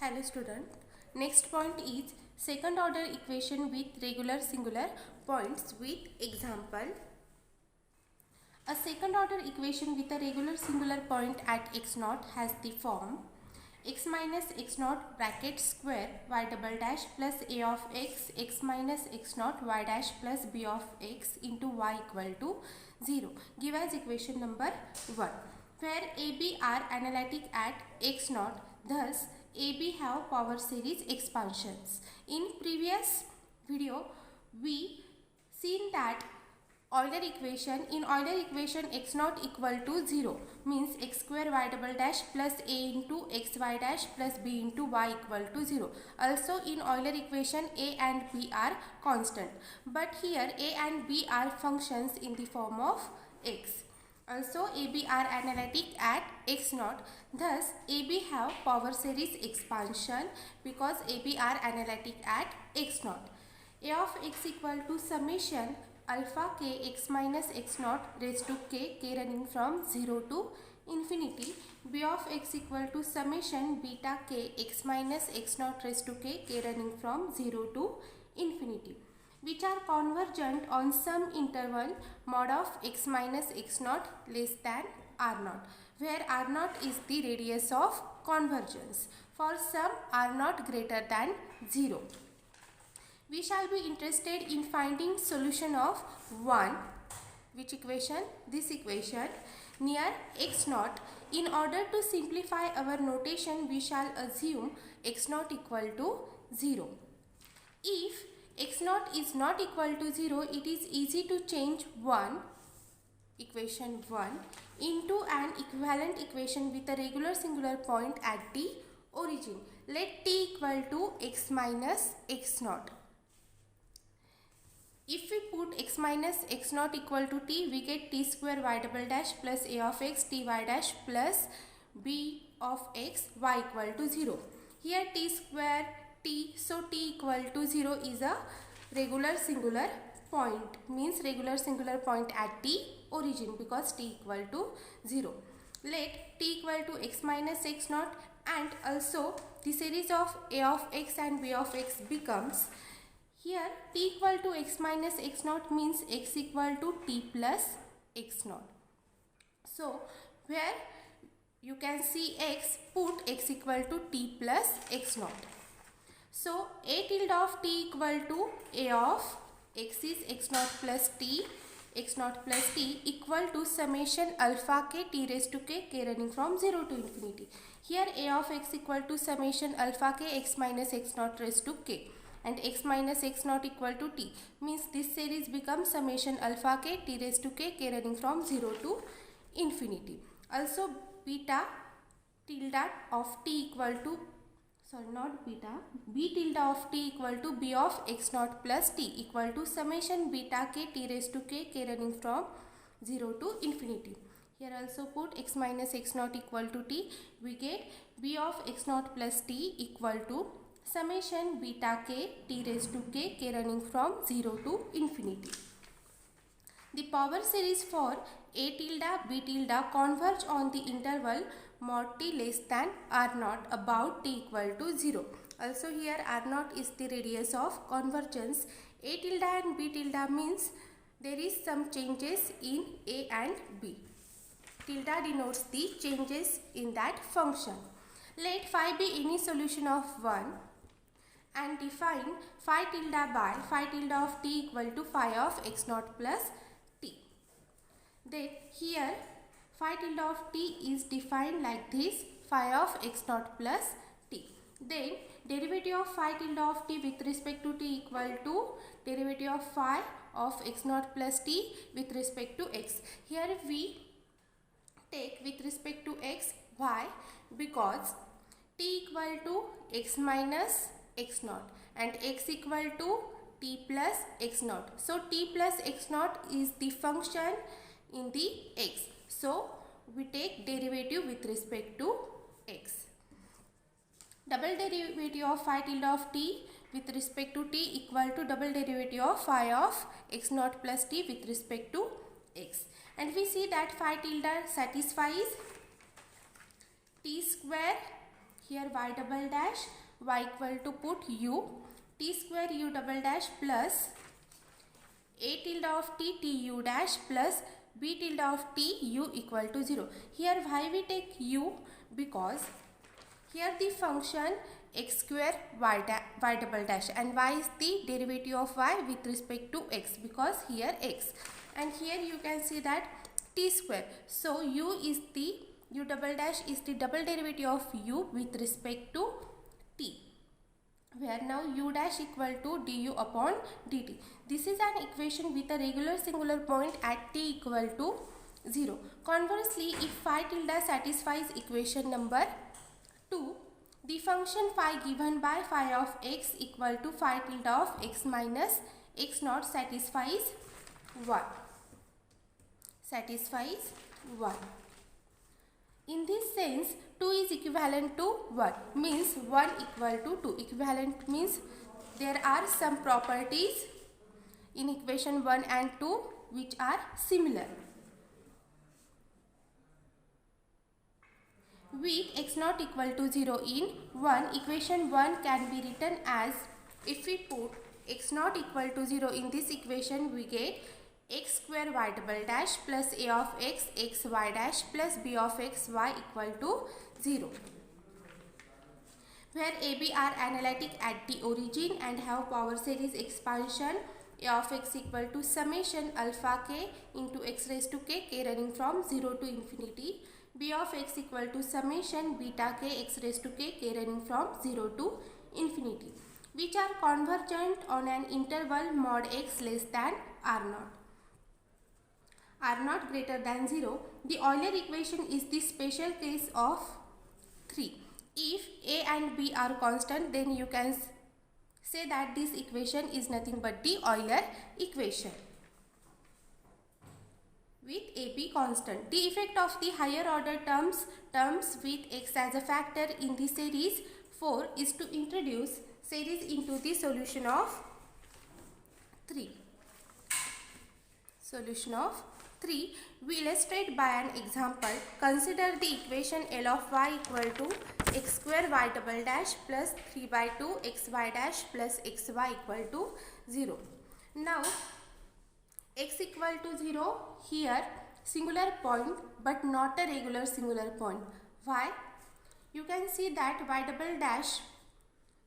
Hello student. Next point is second order equation with regular singular points with example. A second order equation with a regular singular point at x naught has the form x minus x naught bracket square y double dash plus a of x minus x naught y dash plus b of x into y equal to 0. Give as equation number 1 where AB are analytic at x naught. Thus AB have power series expansions. In previous video we seen that in Euler equation x naught equal to 0 means x square y double dash plus a into x y dash plus b into y equal to 0. Also in Euler equation a and b are constant, but here a and b are functions in the form of x. Also AB are analytic at x naught. Thus AB have power series expansion because AB are analytic at x naught. A of x equal to summation alpha k x minus x naught raised to k running from 0 to infinity. B of x equal to summation beta k x minus x naught raised to k running from 0 to infinity, which are convergent on some interval mod of x minus x naught less than r naught, where r naught is the radius of convergence for some r naught greater than 0. We shall be interested in finding solution of 1, which equation? This equation near x naught. In order to simplify our notation, we shall assume x naught equal to 0. If x naught is not equal to 0, it is easy to change equation 1 into an equivalent equation with a regular singular point at the origin. Let t equal to x minus x naught. If we put x minus x naught equal to t, we get t square y double dash plus a of x ty dash plus b of x y equal to 0. Here t square t, so t equal to 0 is a regular singular point, means regular singular point at the origin because t equal to 0. Let t equal to x minus x naught, and also the series of a of x and b of x becomes, here t equal to x minus x naught means x equal to t plus x naught. So where you can see x, put x equal to t plus x naught. So a tilde of t equal to a of x is x naught plus t equal to summation alpha k t raised to k running from 0 to infinity. Here a of x equal to summation alpha k x minus x naught raised to k, and x minus x naught equal to t means this series becomes summation alpha k t raised to k running from 0 to infinity. Also beta tilde of t equal to, b tilde of t equal to b of x naught plus t equal to summation beta k t raised to k running from 0 to infinity. Here also put x minus x naught equal to t, we get b of x naught plus t equal to summation beta k t raised to k running from 0 to infinity. The power series for a tilde b tilde converge on the interval mod t less than r naught about t equal to 0. Also here r naught is the radius of convergence. A tilde and b tilde means there is some changes in a and b. Tilde denotes the changes in that function. Let phi be any solution of 1 and define phi tilde by phi tilde of t equal to phi of x naught plus t. Then here phi tilde of t is defined like this, phi of x naught plus t. Then derivative of phi tilde of t with respect to t equal to derivative of phi of x naught plus t with respect to x. Here we take with respect to x. Why? Because t equal to x minus x naught and x equal to t plus x naught. So t plus x naught is the function in the x. So we take derivative with respect to x. Double derivative of phi tilde of t with respect to t equal to double derivative of phi of x naught plus t with respect to x. And we see that phi tilde satisfies t square here y double dash y equal to put u t square u double dash plus a tilde of t u dash plus b tilde of t u equal to 0. Here why we take u? Because here the function x square y double dash, and y is the derivative of y with respect to x, because here x, and here you can see that t square. So u double dash is the double derivative of u with respect to t, where now u dash equal to du upon dt. This is an equation with a regular singular point at t equal to 0. Conversely, if phi tilde satisfies equation number 2, the function phi given by phi of x equal to phi tilde of x minus x naught satisfies 1. In this sense, 2 is equivalent to 1, means 1 equal to 2. Equivalent means there are some properties in equation 1 and 2 which are similar. With x naught equal to 0 in 1, equation 1 can be written as, if we put x naught equal to 0 in this equation, we get x square y double dash plus a of x x y dash plus b of x y equal to 0, where a, b are analytic at the origin and have power series expansion. A of x equal to summation alpha k into x raised to k running from 0 to infinity. B of x equal to summation beta k x raised to k running from 0 to infinity, which are convergent on an interval mod x less than r naught. R naught greater than 0. The Euler equation is the special case of 3. If a and b are constant, then you can say that this equation is nothing but the Euler equation with ab constant. The effect of the higher order terms with x as a factor in the series 4 is to introduce series into the solution of 3. We illustrate by an example. Consider the equation L of y equal to x square y double dash plus 3 by 2 xy dash plus xy equal to 0. Now x equal to 0, here singular point but not a regular singular point. Why? You can see that y double dash,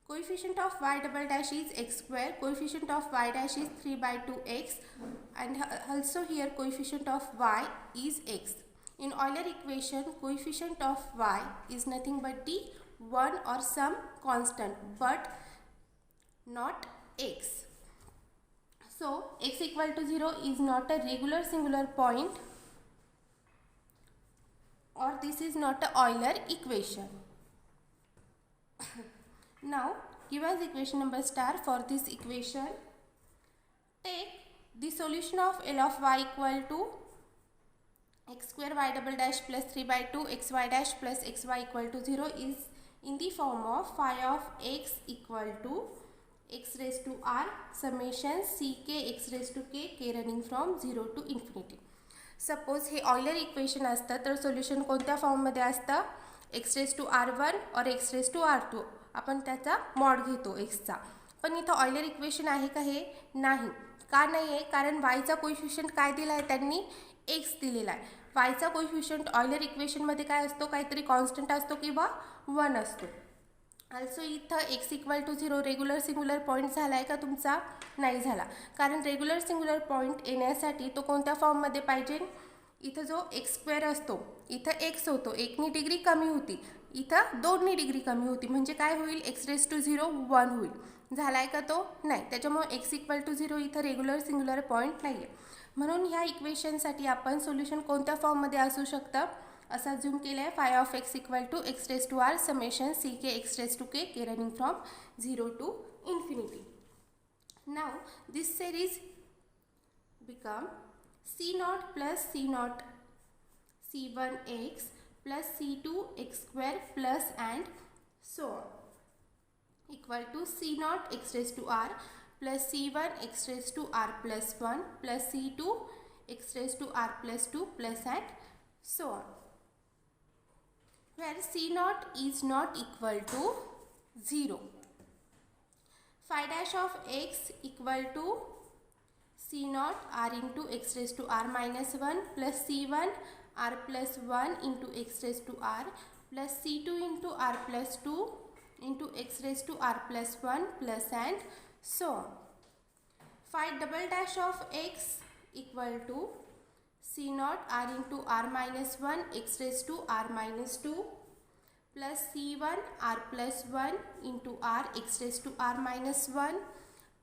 coefficient of y double dash is x square, coefficient of y dash is 3 by 2x, and also here coefficient of y is x. In Euler equation, coefficient of y is nothing but the 1 or some constant but not x. So x equal to 0 is not a regular singular point, or this is not a Euler equation. Now give us equation number star. For this equation, take the solution of L of y equal to x square y double dash plus 3 by 2 xy dash plus xy equal to 0 is in the form of phi of x equal to x raised to r summation ck x raised to k running from 0 to infinity. Suppose हे Euler equation असतं तर solution कोणत्या फॉर्ममध्ये असतं? x raised to r1 और x raised to r2. आपण त्याचा mod घेतो xचा. पण इथं ऑयलर इक्वेशन आहे का? हे नाही. का नाही आहे? कारण yचा कोएफिशिएंट काय दिला आहे त्यांनी? x दिलेला आहे. yचा कोएफिशिएंट ऑयलर इक्वेशनमध्ये काय असतो? काहीतरी कॉन्स्टंट असतो किंवा 1 असतो. also इथं x equal to 0 regular singular point झाला आहे का तुमचा? नाही झाला. कारण रेग्युलर सिंग्युलर पॉईंट येण्यासाठी तो कोणत्या फॉर्ममध्ये पाहिजे? इथं जो x स्क्वेअर असतो, इथं x होतो, 1 नी डिग्री कमी होती, इथं 2 नी डिग्री कमी होती, म्हणजे काय होईल? x रेज टू 0 1 होईल. झाला आहे का तो? नाही. त्याच्यामुळे x इक्वल टू 0 इथं रेग्युलर सिंग्युलर पॉईंट नाही आहे. म्हणून ह्या इक्वेशनसाठी आपण सोल्युशन कोणत्या फॉर्ममध्ये असू शकतं? असा झूम केला आहे. Phi of x equal to x raise to r summation C K x raise to K running from 0 to infinity. Now this series become c0 plus c0 c1x plus c2x square plus and so on equal to c0 x raised to r plus c1 x raised to r plus 1 plus c2 x raised to r plus 2 plus and so on. where C naught is not equal to 0. Phi dash of x equal to C naught r into x raised to r minus 1 plus C1 r plus 1 into x raised to r plus C2 into r plus 2 into x raised to r plus 1 plus and so on. Phi double dash of x equal to C naught r into r minus 1 x raised to r minus 2 plus C1 r plus 1 into r x raised to r minus 1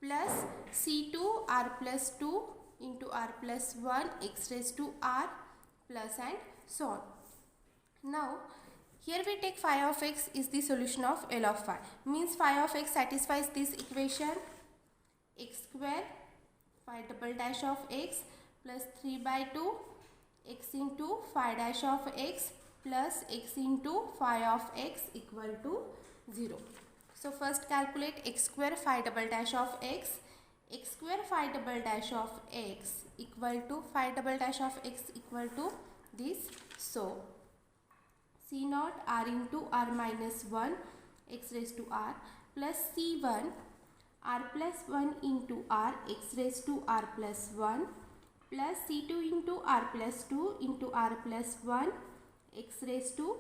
plus C2 r plus 2 into r plus 1 x raised to r plus and so on. Now here we take phi of x is the solution of L of phi, means phi of x satisfies this equation x square phi double dash of x plus 3 by 2 x into phi dash of x plus x into phi of x equal to 0. So first calculate x square phi double dash of x square phi double dash of x equal to phi double dash of x equal to this. So C naught r into r minus 1 x raised to r plus C1 r plus 1 into r x raised to r plus 1 plus C2 into r plus 2 into r plus 1 x raised to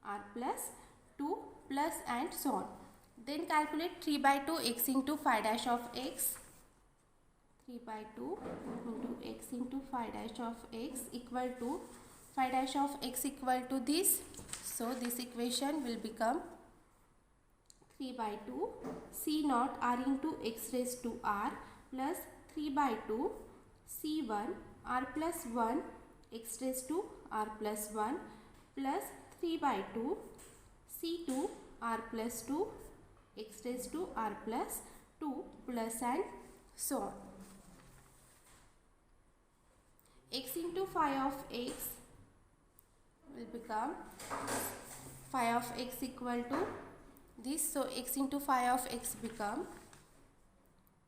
r plus 2 plus and so on. Then calculate 3 by 2 x into phi dash of x. 3 by 2 into x into phi dash of x equal to phi dash of x equal to this. So this equation will become 3 by 2 C naught r into x raised to r plus 3 by 2 C1 r plus 1 x raised to r plus 1 plus 3 by 2 C2 r plus 2 x raised to r plus 2 plus and so on. X into phi of x will become phi of x equal to this. So x into phi of x become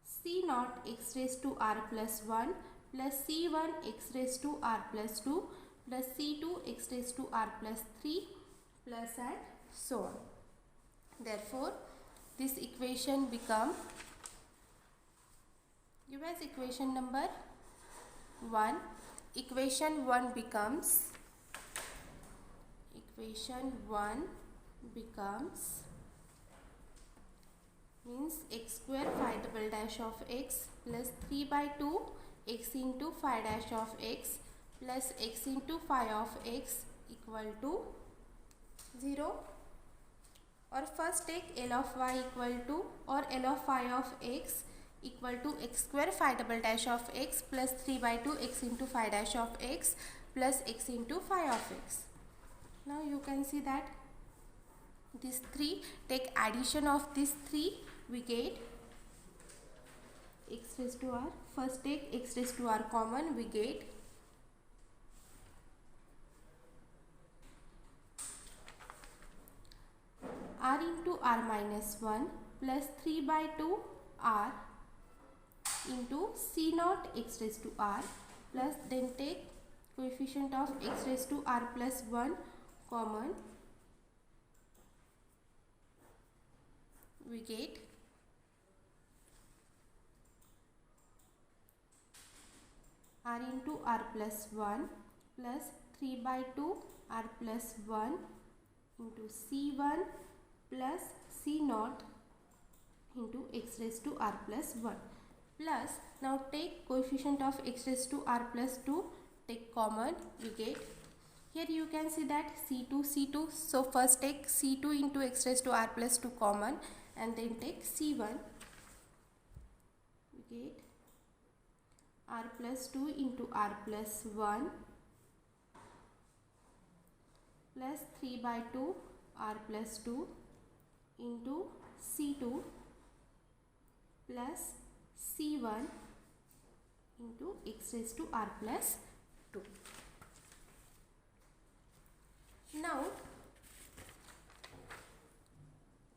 C naught x raised to r plus 1 plus C1 x raised to r plus 2 plus C2 x raised to r plus 3 plus and so on. Therefore, this equation become, give us equation number 1. Equation 1 becomes, means x square phi double dash of x plus 3 by 2 x into phi dash of x plus x into phi of x equal to 0. Or first take L of y equal to, or L of phi of x equal to x square phi double dash of x plus 3 by 2 x into phi dash of x plus x into phi of x. Now you can see that this 3, take addition of this 3, we get x raised to r. First take x raised to r common, we get r into r minus 1 plus 3 by 2 r into C naught x raised to r plus, then take coefficient of x raised to r plus 1 common, we get r into r plus 1 plus 3 by 2 r plus 1 into C1 plus C naught into x raised to r plus 1 plus, now take coefficient of x raised to r plus 2, take common, we get, here you can see that C2, so first take C2 into x raised to r plus 2 common and then take C1, we get r plus 2 into r plus 1 plus 3 by 2 r plus 2 into C2 plus C1 into x raised to r plus 2. Now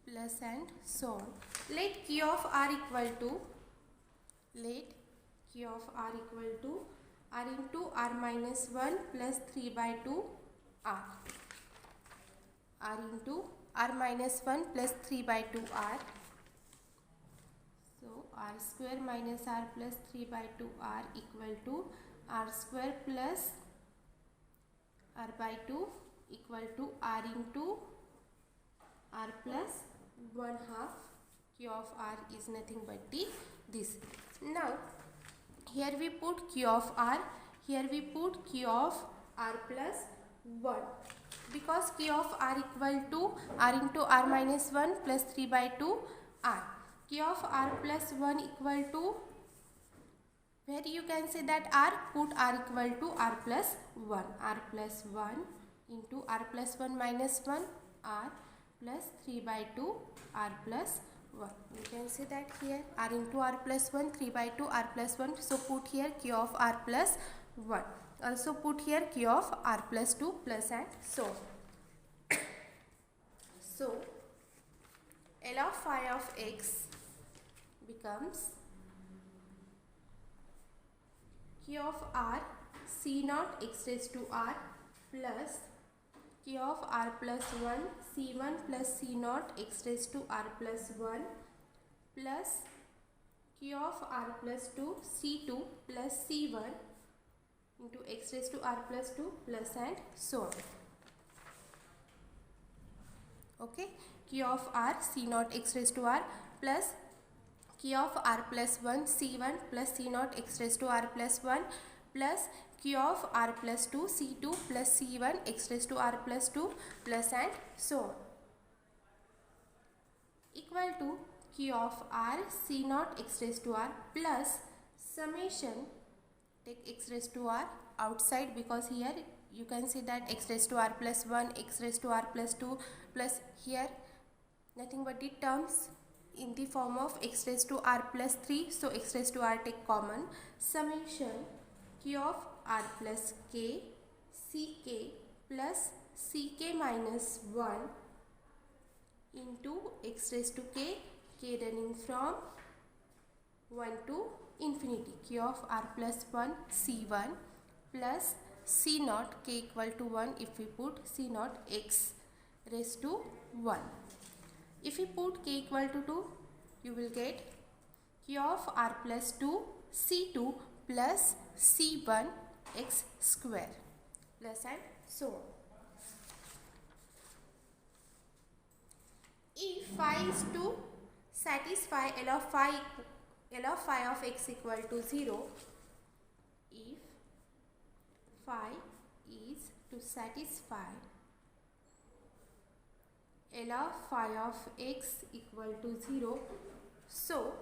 plus and so on. Let Q of r equal to, r into r into r minus 1 plus 3 by 2 r. r into r minus 1 plus 3 by 2 r. So r square minus r plus 3 by 2 r equal to r square plus r by 2 equal to r into r plus 1 half. Q of r is nothing but this. Now here we put q of r, here we put q of r plus 1, because q of r equal to r into r minus 1 plus 3 by 2 r. Q of r plus 1 equal to, where you can say that r, put r equal to r plus 1. R plus 1 into r plus 1 minus 1 r plus 3 by 2 r plus 1. You can say that here r into r plus 1, 3 by 2 r plus 1. So put here q of r plus 1. Also put here q of r plus 2 plus and so on. So L of phi of x becomes q of r c naught x raised to r plus q of r plus 1 c1 plus c naught x raised to r plus 1 plus q of r plus 2 c2 plus c1 into x raised to r plus 2 plus and so on. Okay, q of r c naught x raised to r plus q of r plus 1 c1 plus c naught x raised to r plus 1 plus q of r plus 2 c2 plus c1 x raised to r plus 2 plus and so on, equal to q of r c naught x raised to r plus summation, take x raised to r outside because here you can see that x raised to r plus 1, x raised to r plus 2 plus here nothing but the terms in the form of x raised to r plus 3. So x raised to r take common, summation q of r plus k ck plus ck minus 1 into x raised to k running from 1 to infinity, q of r plus 1 c1 plus c naught k equal to 1 if we put c naught x raised to 1. If we put k equal to 2, you will get q of r plus 2 c2 plus c1 x square plus and so on. If phi is to satisfy L of phi of x equal to 0, if phi is to satisfy L of phi of x equal to 0, so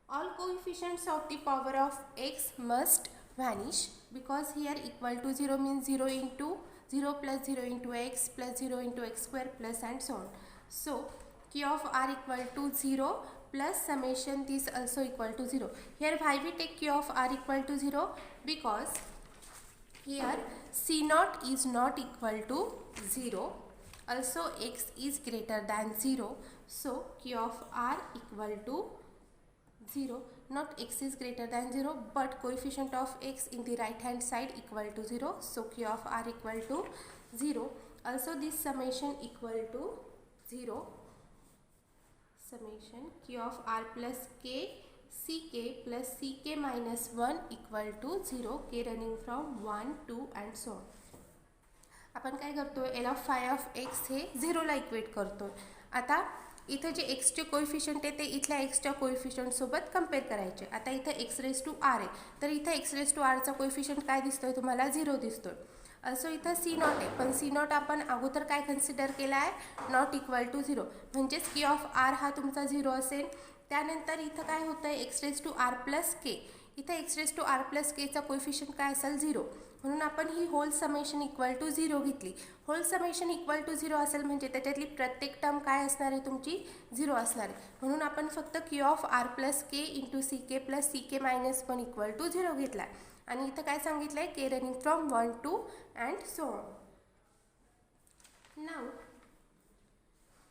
all coefficients of the power of x must vanish, because here equal to 0 means 0 into 0 plus 0 into x plus 0 into x square plus and so on. So q of r equal to 0 plus summation this also equal to 0. Here why we take q of r equal to 0? Because here c naught is not equal to 0, also x is greater than 0. So q of r equal to 0, not x is greater than 0 but coefficient of x in the right hand side equal to 0. So q of r equal to 0. Also this summation equal to 0. Summation q of r plus k ck plus ck minus 1 equal to 0, k running from 1, 2 and so on. आपण काय करतोय, L of phi of x हे 0 ला equate करतोय. आता इथे जे x चे coefficient आहे ते इथल्या x च्या कोएफिशिएंट सोबत कंपेअर करायचे. आता इथे x रेज टू r आहे, तर इथे x रेज टू r चा कोएफिशिएंट काय दिसतोय तुम्हाला, 0 दिसतोय. असो इथं c नॉट आहे, पण c नॉट आपण अगोदर काय कन्सिडर केला आहे, नॉट इक्वल टू 0, म्हणजेच k ऑफ r हा तुमचा 0 असेल. त्यानंतर इथं काय होतं आहे, x raise to r plus k, इथं x raise to r plus k चा कोएफिशिएंट काय असेल 0, म्हणून आपण ही होल समेशन इक्वल टू 0 घेतली. होल समेशन इक्वल टू 0 असेल म्हणजे त्याच्यातली प्रत्येक टर्म काय असणार आहे, तुमची 0 असणार आहे. म्हणून आपण फक्त q of r plus k into C K plus सी के मायनस 1 इक्वल टू 0 घेतला आहे. आणि इथं काय सांगितलं आहे, k running from 1 to and so on. Now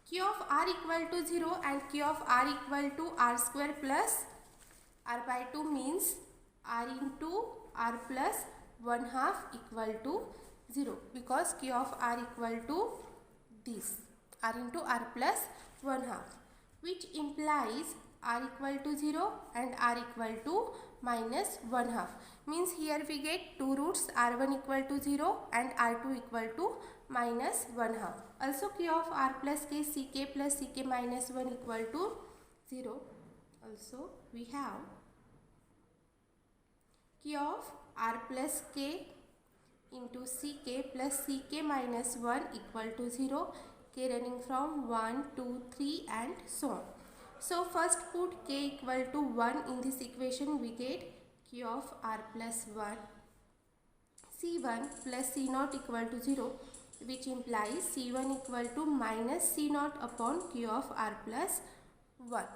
q of r equal to 0 and q of r equal to r square plus r by 2 means r into r plus 1/2 equal to 0 because Q of R equal to this R into R plus 1/2, which implies R equal to 0 and R equal to minus 1/2. Means here we get two roots, R1 equal to 0 and R2 equal to minus 1/2. Also Q of R plus K Ck plus Ck minus 1 equal to 0. Also we have Q of R plus K into Ck plus Ck minus 1 equal to 0, K running from 1, 2, 3 and so on. So first put K equal to 1 in this equation, we get Q of R plus 1, C1 plus C0 equal to 0, which implies C1 equal to minus C0 upon Q of R plus 1.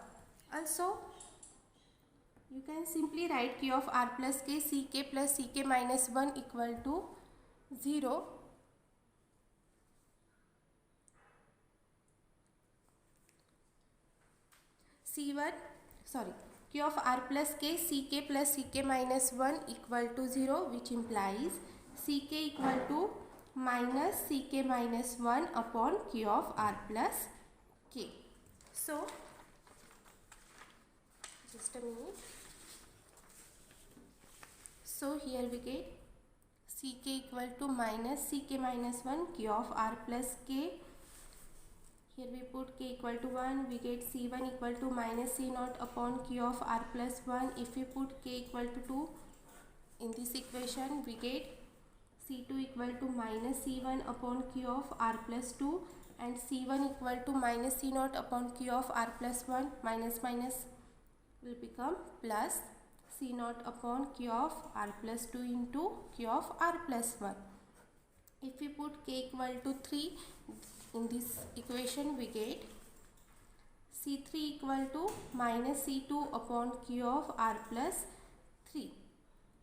Also you can simply write Q of R plus K Ck plus Ck minus 1 equal to 0. Q of R plus K Ck plus Ck minus 1 equal to 0, which implies Ck equal to minus Ck minus 1 upon Q of R plus K. So just a minute. So here we get Ck equal to minus Ck minus 1 Q of R plus K. Here we put K equal to 1, we get C1 equal to minus C0 upon Q of R plus 1. If we put K equal to 2 in this equation, we get C2 equal to minus C1 upon Q of R plus 2 and C1 equal to minus C0 upon Q of R plus 1. Minus minus will become plus C0 upon Q of R plus 2 into Q of R plus 1. If we put K equal to 3 in this equation, we get C3 equal to minus C2 upon Q of R plus 3,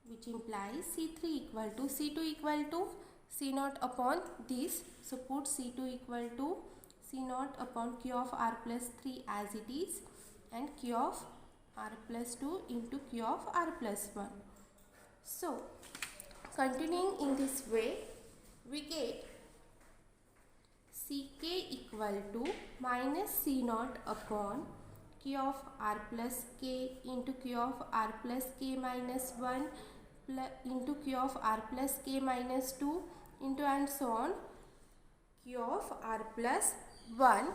which implies C3 equal to C2 equal to C0 upon this. So put C2 equal to C0 upon Q of R plus 3 as it is, and Q of R plus 2 into Q of R plus 1. So continuing in this way, we get Ck equal to minus C0 upon Q of R plus K into Q of R plus K minus 1 into Q of R plus K minus 2 into and so on Q of R plus 1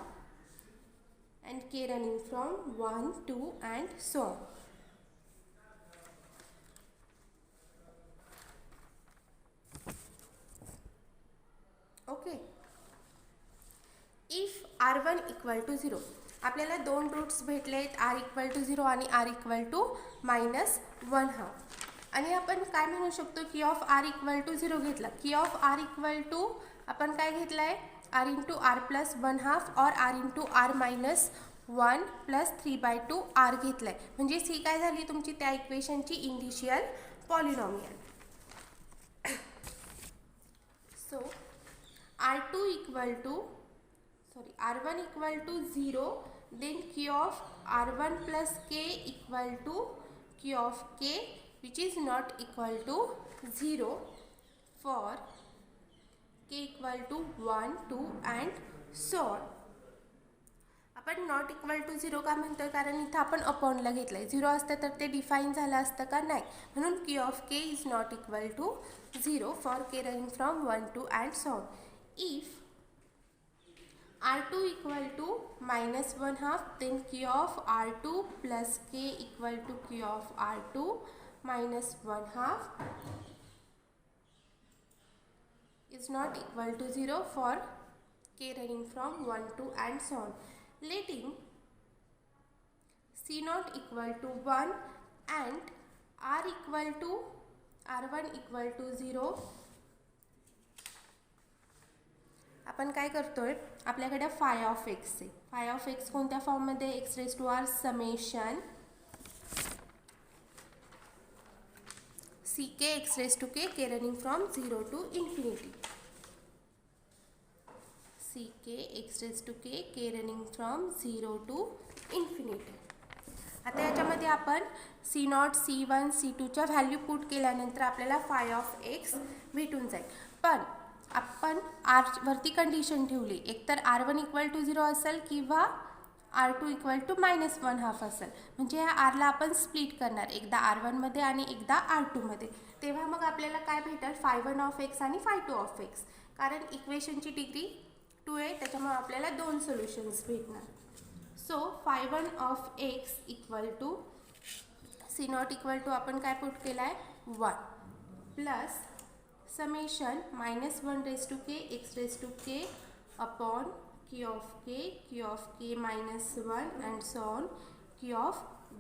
and K running from 1, 2 and so on. Okay. If R1 equal to 0, आपल्याला दोन roots भेटले आहेत, R equal to 0 आणि R equal to minus 1/2. आणि आपण काय म्हणू शकतो, Q of R equal to 0 घेतला. Q of R equal to आपण काय घेतला आहे, R इंटू R प्लस 1/2 और R into R minus 1 plus 3/2 R घेतला आहे. म्हणजे ही काय झाली तुमची त्या इक्वेशनची initial polynomial. So R2 equal to R1 equal to 0, then Q of R1 plus K equal to Q of K, which is not equal to 0 for K equal to 1, 2 and so on. आपण not equal to 0 का म्हणतोय, कारण इथं आपण अपॉनला घेतलं आहे. 0 असतं तर ते डिफाईन झालं असतं का, नाही. म्हणून Q of K is not equal to 0 for K running from 1, 2 and so on. If R2 equal to minus 1/2, then Q of R2 plus K equal to Q of R2 minus 1/2 is not equal to 0 for K running from 1, 2 and so on. Letting C0 equal to 1 and R equal to R1 equal to 0. आपण काय करतोय, आपल्याकडे फाय of x आहे. Phi of x कोणत्या फॉर्ममध्ये, x raise to are summation Ck x raised to k, k running from 0 to infinity. Ck x raised to k, k running from 0 to infinity. आता याच्यामध्ये आपण C0, C1, C2 च्या value put केल्यानंतर आपल्याला फाय of x भेटून जाईल. पण आपण आर वरती कंडिशन ठेवली, एकतर R1 इक्वल टू 0 असेल किंवा R2 इक्वल टू -1/2 असेल. म्हणजे या आरला आपण स्प्लिट करणार, एकदा R1मध्ये आणि एकदा R2मध्ये. तेव्हा मग आपल्याला काय भेटेल, φ1 ऑफ एक्स आणि φ2 ऑफ एक्स. कारण इक्वेशनची डिग्री 2 आहे, त्याच्यामुळे आपल्याला 2 सोल्युशन्स भेटणार. So φ1 of X equal to C0 equal to आपण काय पुट केला आहे 1 plus summation -1 x raised to k upon q of k -1 and so on q of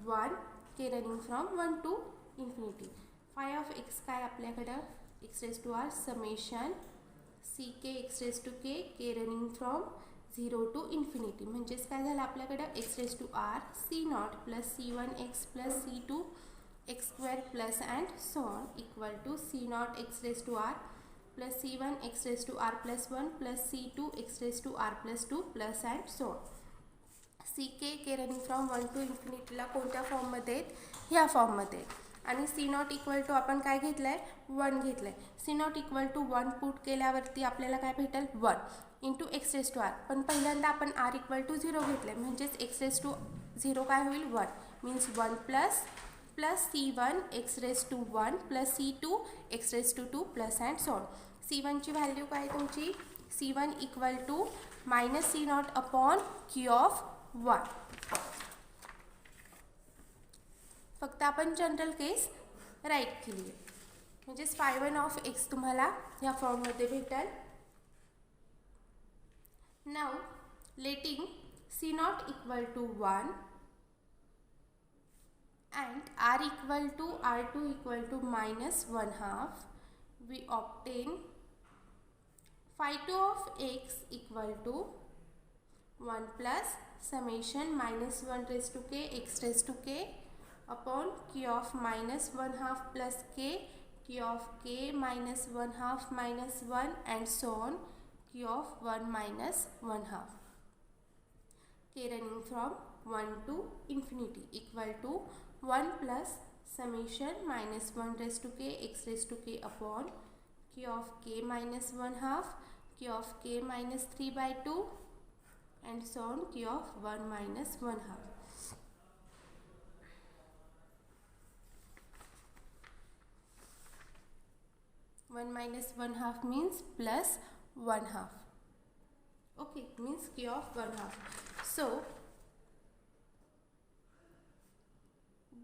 1 k running from 1 to infinity. phi of x काय आपल्याकडं x raised to r summation ck x raised to k running from 0 to infinity. म्हणजेच काय झालं आपल्याकडं x raised to r c0 plus c1x plus c2 x square plus and so on equal to c0 x raised to r plus c1 x raised to r plus 1 plus c2 x raised to r plus 2 plus and so on. ck k running from 1 to infinity ला कोणत्या फॉर्ममध्ये आहेत, ह्या फॉर्ममध्ये. आणि c0 equal to आपण काय घेतलं आहे 1 घेतलं आहे. c0 इक्वल टू 1 पुट केल्यावरती आपल्याला काय भेटेल 1 into x raise to r. पण पहिल्यांदा आपण r इक्वल टू 0 घेतलं आहे, म्हणजेच एक्स रेस टू 0 काय होईल 1 means 1 plus c1 x raised to 1 plus c2 x raised to 2 plus and so on. c1 ची व्हॅल्यू काय तुमची, c1 equal to -c0 upon q of 1. फक्त आपण जनरल केस राईट केली आहे, म्हणजेच φ1 ऑफ x तुम्हाला या फॉर्ममध्ये भेटेल. Now letting c0 equal to 1 and r equal to r2 equal to -1/2, we obtain φ2 of x equal to 1 plus summation -1 raised to k x raised to k upon q of -1/2 plus k q of k -1/2 -1 and so on q of 1 -1/2 k running from 1 to infinity equal to 1 plus summation -1 raised to k x raised to k upon q of k -1/2 q of k -3/2 and so on q of 1 -1/2. One minus 1/2 means plus 1/2. Okay, means q of 1/2. So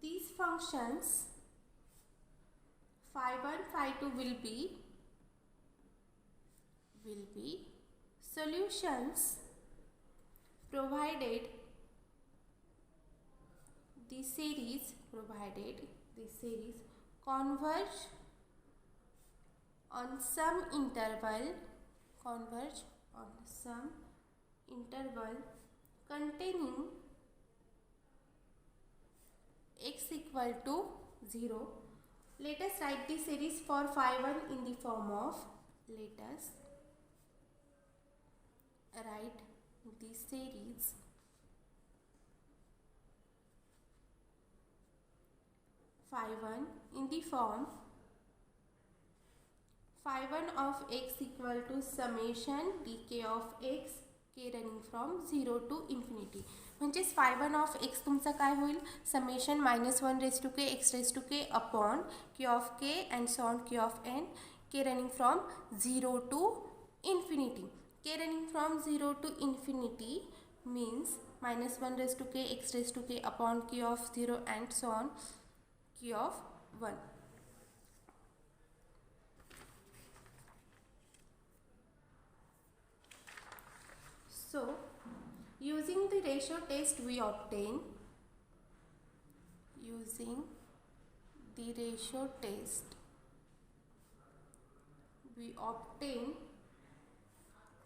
these functions φ1 φ2 will be solutions provided the series converge on some interval containing x equal to 0. Let us write the series for φ1 in the form of, let us write the series φ1 in the form φ1 of x equal to summation dk of x k running from 0 to infinity. म्हणजेच φ1 of x तुमचा काय होईल summation -1 raised to k x raised to k upon q of k and so on q of n k running from 0 to infinity. k running from 0 to infinity means -1 raised to k x raised to k upon q of 0 and so on q of 1. So using the ratio test we obtain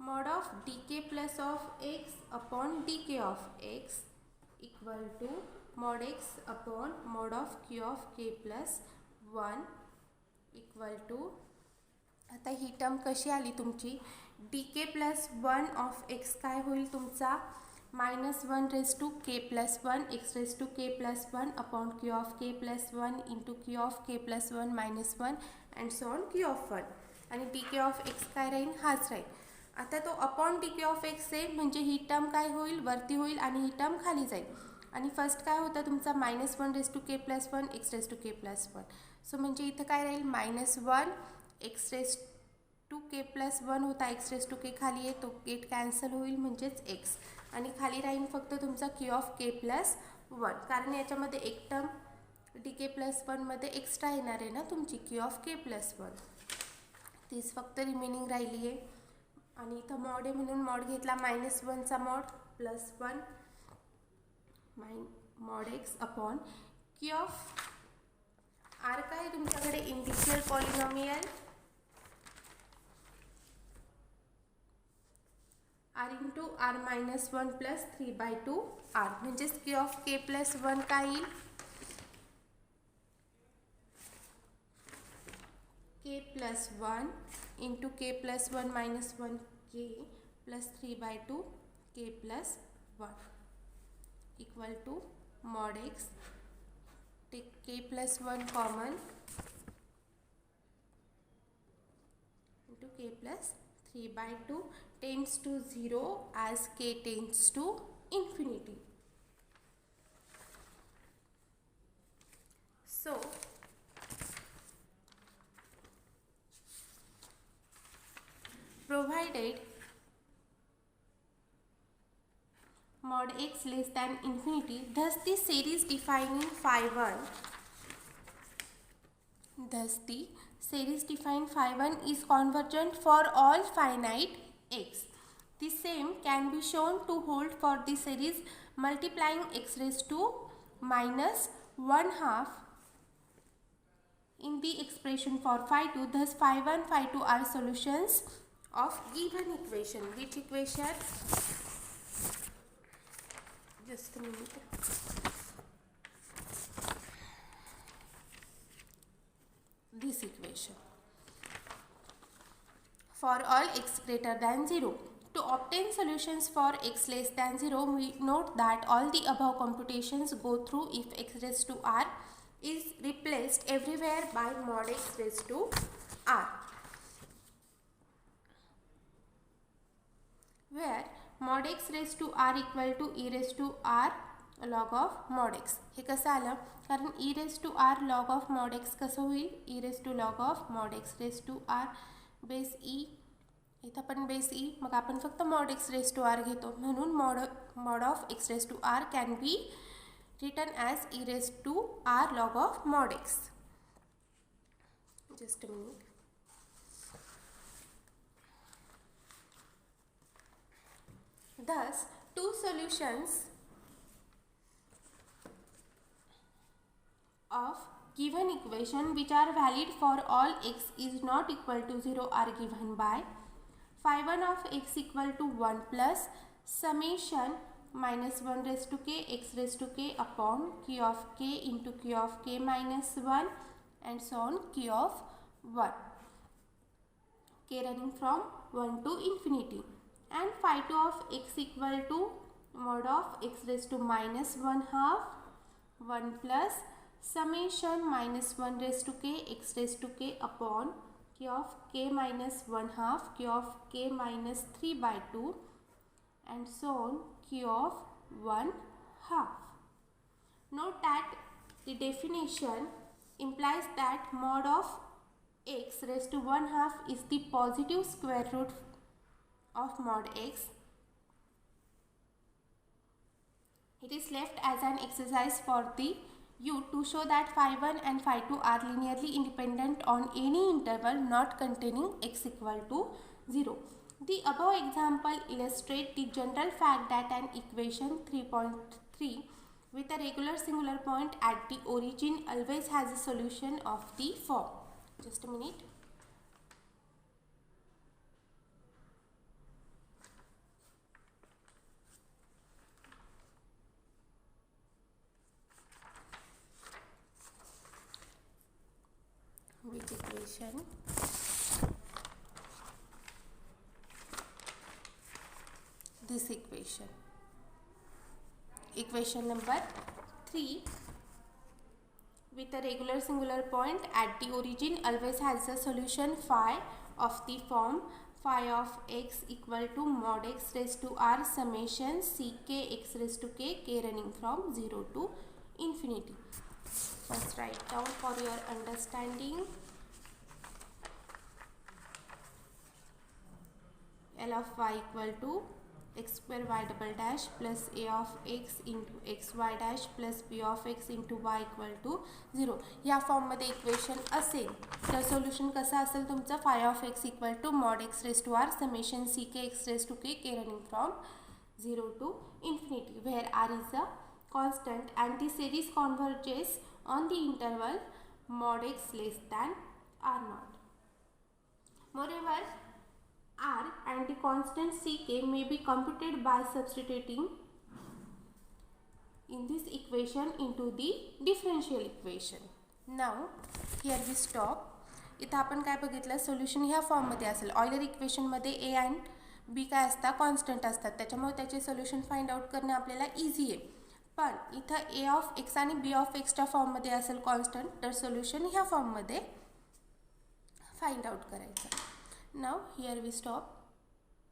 mod of dk plus of x upon dk of x equal to mod x upon mod of q of k plus 1 equal to, आता ही term कशी आली तुमची dk plus 1 of x काय होईल तुमचा -1 raised to k plus 1 x raised to k plus 1 upon q of k plus 1 into q of k plus 1 minus 1 and so on q of 1. आणि D के of x काय राहील, हाच राहील. आता तो upon D के ऑफ एक्स आहे म्हणजे ही term काय होईल, वरती होईल आणि ही टर्म खाली जाईल. आणि फर्स्ट काय होतं तुमचा -1 रेस टू के प्लस 1 एक्स रेस टू के प्लस 1. सो म्हणजे इथं काय राहील -1 एक्स रेस टू के प्लस 1 होता, एक्स रेस टू के खाली आहे तो गेट कॅन्सल होईल म्हणजेच एक्स. आणि खाली राहील फक्त तुमचा क्यू ऑफ के प्लस 1, कारण याच्यामध्ये एक टर्म डी के प्लस 1मध्ये एक्स्ट्रा येणार आहे ना तुमची क्यू ऑफ के प्लस 1, तीच फक्त रिमेनिंग राहिली आहे. आणि इथं मॉड आहे म्हणून मॉड घेतला, -1चा mod plus 1 mod X upon Q of R काय तुमच्याकडे integral polynomial R into R -1 plus 3/2 R म्हणजेच क्यू ऑफ के प्लस 1 काय येईल, के प्लस 1 इंटू के प्लस 1 -1 के plus 3/2 k plus 1 equal to mod x. Take k plus 1 common into k plus 3/2 tends to 0 as k tends to infinity. So provided mod x less than infinity, thus the series defining phi1 is convergent for all finite x. The same can be shown to hold for the series multiplying x raised to -1/2 in the expression for phi2. Thus phi1, phi2 are solutions of given equation. Which equation? Just a minute. This equation. For all x greater than 0. To obtain solutions for x less than 0, we note that all the above computations go through if x raised to r is replaced everywhere by mod x raised to r, where mod x raised to r equal to e raised to r log of mod x. हे कसं आलं, कारण e raised to r log of mod x कसं होईल, e raised to log of mod x raised to r base e, इथं पण base e, मग आपण फक्त mod x raised to r घेतो म्हणून mod of x raised to r can be written as e raised to r log of mod x. Just a minute. Thus, two solutions of given equation which are valid for all x is not equal to 0 are given by phi1 of x equal to 1 plus summation -1 raised to k x raised to k upon q of k into q of k minus 1 and so on q of 1, k running from 1 to infinity, and phi2 of x equal to mod of x raised to -1/2 1 plus summation -1 raised to k x raised to k upon q of k minus 1/2 q of k minus 3/2 and so on q of 1/2. Note that the definition implies that mod of x raised to 1/2 is the positive square root of mod x. It is left as an exercise for you to show that phi1 and phi2 are linearly independent on any interval not containing x equal to 0. The above example illustrates the general fact that an equation 3.3 with a regular singular point at the origin always has a solution of the form. Just a minute. Which equation? This equation. Equation number 3 with a regular singular point at the origin always has a solution phi of the form phi of x equal to mod x raised to r summation ck x raised to k running from 0 to infinity. First write down for your understanding. L of y equal to x square y double dash plus a of x into x y dash plus b of x into y equal to 0. ह्या फॉर्ममध्ये equation असेल तर solution कसं असेल तुमचं phi of X equal to mod X raise to are summation C K X raise to K running from 0 to infinity, where r is a constant and the series converges on the interval mod x less than r naught. Moreover, r and the constant ck may be computed by substituting in this equation into the differential equation. Now here we stop. इथं आपण काय बघितलं, solution ह्या फॉर्ममध्ये असेल. Euler इक्वेशनमध्ये A and B काय असतात, constant असतात, त्याच्यामुळे त्याचे सोल्युशन फाइंड आउट करणे आपल्याला इझी आहे. पण इथं ए ऑफ एक्स आणि बी ऑफ एक्सच्या फॉर्ममध्ये असेल कॉन्स्टंट, तर सोल्युशन ह्या फॉर्ममध्ये फाइंड आउट करायचं. Now here we stop.